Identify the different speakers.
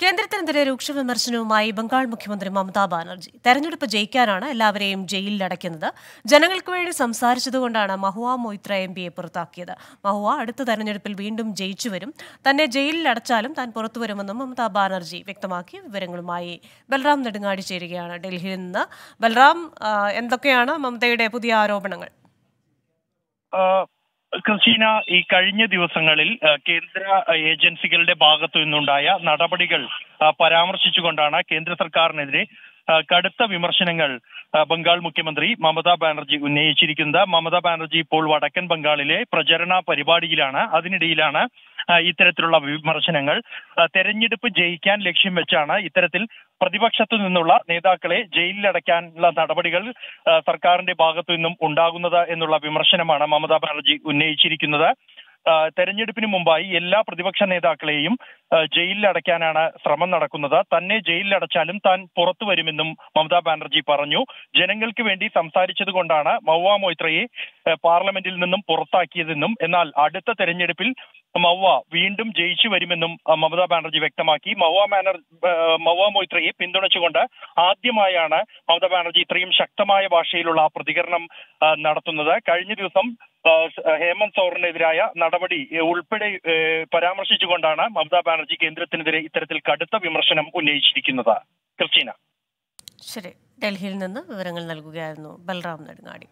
Speaker 1: കേന്ദ്രത്തിനെതിരെ രൂക്ഷ വിമർശനവുമായി ബംഗാൾ മുഖ്യമന്ത്രി മമതാ ബാനർജി. തെരഞ്ഞെടുപ്പ് ജയിക്കാനാണ് എല്ലാവരെയും ജയിലിലടയ്ക്കുന്നത്. ജനങ്ങൾക്ക് വേണ്ടി സംസാരിച്ചതുകൊണ്ടാണ് മഹുവ മൊയ്ത്ര എംപിയെ പുറത്താക്കിയത്. മഹുവ അടുത്ത തെരഞ്ഞെടുപ്പിൽ വീണ്ടും ജയിച്ചുവരും. തന്നെ ജയിലിലടച്ചാലും താൻ പുറത്തുവരുമെന്നും മമതാ ബാനർജി വ്യക്തമാക്കി. വിവരങ്ങളുമായി ബൽറാം നെടുങ്ങാടി ചേരുകയാണ് ഡൽഹിയിൽ നിന്ന്. ബൽറാം, എന്തൊക്കെയാണ് മമതയുടെ പുതിയ ആരോപണങ്ങൾ?
Speaker 2: ക്രിസ്റ്റീന, ഈ കഴിഞ്ഞ ദിവസങ്ങളിൽ കേന്ദ്ര ഏജൻസികളുടെ ഭാഗത്തു നിന്നുണ്ടായ നടപടികൾ പരാമർശിച്ചുകൊണ്ടാണ് കേന്ദ്ര സർക്കാരിനെതിരെ കടുത്ത വിമർശനങ്ങൾ ബംഗാൾ മുഖ്യമന്ത്രി മമതാ ബാനർജി ഉന്നയിച്ചിരിക്കുന്നത്. മമതാ ബാനർജി ഇപ്പോൾ വടക്കൻ ബംഗാളിലെ പ്രചരണ പരിപാടിയിലാണ്. അതിനിടയിലാണ് ഇത്തരത്തിലുള്ള വിമർശനങ്ങൾ. തെരഞ്ഞെടുപ്പ് ജയിക്കാൻ ലക്ഷ്യം വെച്ചാണ് ഇത്തരത്തിൽ പ്രതിപക്ഷത്തു നിന്നുള്ള നേതാക്കളെ ജയിലിലടയ്ക്കാനുള്ള നടപടികൾ സർക്കാരിന്റെ ഭാഗത്തു നിന്നും ഉണ്ടാകുന്നത് എന്നുള്ള വിമർശനമാണ് മമതാ ബാനർജി ഉന്നയിച്ചിരിക്കുന്നത്. തെരഞ്ഞെടുപ്പിന് മുമ്പായി എല്ലാ പ്രതിപക്ഷ നേതാക്കളെയും ജയിലിലടയ്ക്കാനാണ് ശ്രമം നടക്കുന്നത്. തന്നെ ജയിലിലടച്ചാലും താൻ പുറത്തു വരുമെന്നും മമതാ ബാനർജി പറഞ്ഞു. ജനങ്ങൾക്ക് വേണ്ടി സംസാരിച്ചത് കൊണ്ടാണ് മഹുവ മൊയ്ത്രയെ പാർലമെന്റിൽ നിന്നും പുറത്താക്കിയതെന്നും എന്നാൽ അടുത്ത തെരഞ്ഞെടുപ്പിൽ മഹുവ വീണ്ടും ജയിച്ചു വരുമെന്നും മമതാ ബാനർജി വ്യക്തമാക്കി. മഹുവ മൊയ്ത്രയെ പിന്തുണച്ചുകൊണ്ട് ആദ്യമായാണ് മമതാ ബാനർജി ഇത്രയും ശക്തമായ ഭാഷയിലുള്ള പ്രതികരണം നടത്തുന്നത്. കഴിഞ്ഞ ദിവസം ഹേമന്ത് സോറനെതിരായ നടപടി ഉൾപ്പെടെ പരാമർശിച്ചുകൊണ്ടാണ് മമതാ ബാനർജി കേന്ദ്രത്തിനെതിരെ ഇത്തരത്തിൽ കടുത്ത വിമർശനം ഉന്നയിച്ചിരിക്കുന്നത്. ക്രിസ്റ്റീന,
Speaker 1: ശരി, ഡൽഹിയിൽ നിന്ന് വിവരങ്ങൾ നൽകുകയായിരുന്നു ബൽറാം നെടുങ്ങാടി.